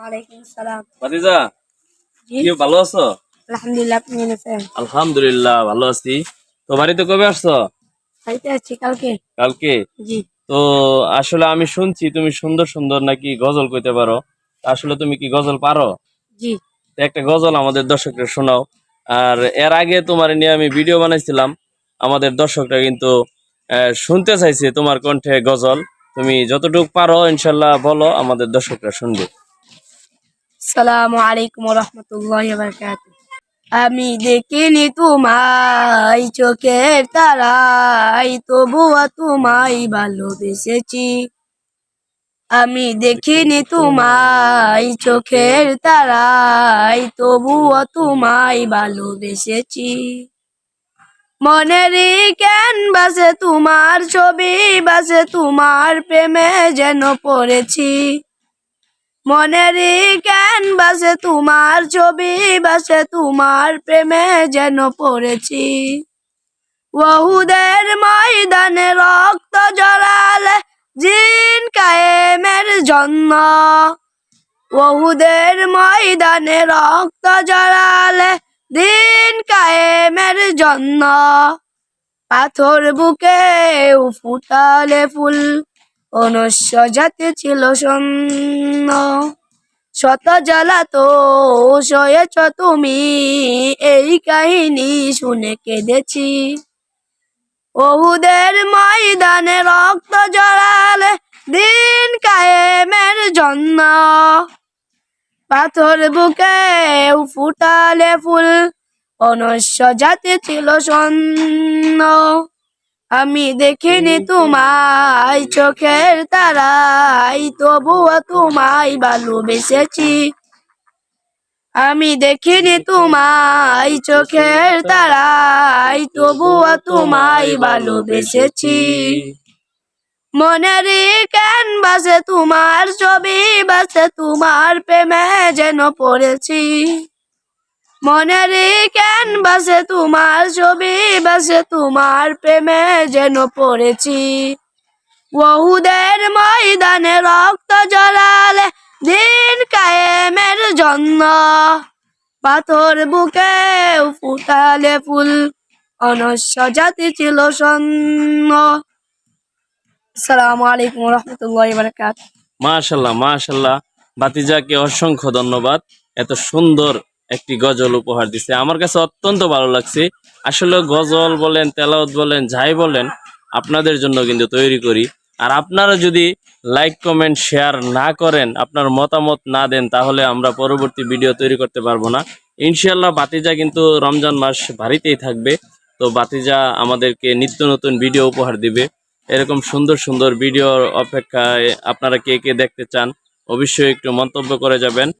ওয়ালাইকুম সালাম। ভাতিজা জি, কি ভালো আছো? আলহামদুলিল্লাহ। আপনি কেমন আছেন? আলহামদুলিল্লাহ ভালো আছি। তো বাড়িতে কবে আসছো? বাড়িতে আছি কালকে। কালকে। জি, তো আসলে আমি শুনছি তুমি সুন্দর সুন্দর নাকি গজল কইতে পারো। আসলে তুমি কি গজল পারো? জি। তো একটা গজল আমাদের দর্শকদের শোনাও। আর এর আগে তোমার নিয়ে আমি ভিডিও বানাইছিলাম, আমাদের দর্শকরা কিন্তু শুনতে চাইছে তোমার কণ্ঠে গজল। তুমি যতটুকু পারো ইনশাল্লাহ বলো, আমাদের দর্শকরা শুনবে। আসসালামু আলাইকুম ওয়া রাহমাতুল্লাহি ওয়া বারাকাতুহু। আমি দেখিনি তোমায় চোখের তারায়, তবুও তোমায় ভালোবেসেছি। আমি দেখিনি তোমায় চোখের তারায়, তবুও তোমায় ভালোবেসেছি। মনেরই ক্যানভাসে তোমার ছবি বাসে, তোমার প্রেমে যেন পড়েছি। মনেরই ক্যানভাসে তোমার ছবি বাসে, তোমার প্রেমে যেন পড়েছি। ওহুদের ময়দানে রক্ত জড়ালে জিন কায়েমের জন্য। ওহুদের ময়দানে রক্ত জড়ালে দিন কায়েমের জন্য। পাথর বুকে ফুটালে ফুল, অনস্য জাতি ছিল শূন্য। শত জ্বালাতো সয়েছ তুমি, এই কাহিনী শুনে কেঁদেছি। ওহুদের ময়দানে রক্ত জড়ালে দিন কায়েমের জন্য। পাথর বুকে ফুটালে ফুল, অনস্য জাতি ছিল শূন্য। আমি দেখিনি তোমায় চোখের তারায়, তবুও তোমায় ভালোবেসেছি। আমি দেখিনি তোমায় চোখের তারায়, তবুও তোমায় ভালোবেসেছি। মনেরই ক্যানভাসে তোমার ছবি বাসে, তোমার প্রেমে যেন পড়েছি। মনেরই ক্যানভাসে তোমার ছবি বাসে, তোমার প্রেমে যেন পড়েছি। ওহুদের ময়দানে রক্ত জড়ালে দিন কায়েমের জন্য। পাথর বুকে ফুটালে ফুল, অনস্য জাতি ছিল শূন্য। আসসালামু আলাইকুম ওয়া রাহমাতুল্লাহি ওয়া বারাকাতুহু। মাশাল্লাহ মাশাল্লাহ, ভাতিজাকে অসংখ্য ধন্যবাদ। এত সুন্দর একটি গজল উপহার দিছে, আমার কাছে অত্যন্ত ভালো লাগছে। আসলে গজল বলেন, তেলাওয়াত বলেন, যাই বলেন, আপনাদের জন্য কিন্তু তৈরি করি। আর আপনারা যদি লাইক কমেন্ট শেয়ার না করেন, আপনার মতামত না দেন, তাহলে আমরা পরবর্তী ভিডিও তৈরি করতে পারবো না। ইনশাল্লাহ ভাতিজা কিন্তু রমজান মাস বাড়িতেই থাকবে। তো ভাতিজা আমাদেরকে নিত্য নতুন ভিডিও উপহার দিবে। এরকম সুন্দর সুন্দর ভিডিওর অপেক্ষায় আপনারা কে কে দেখতে চান, অবশ্যই একটু মন্তব্য করে যাবেন।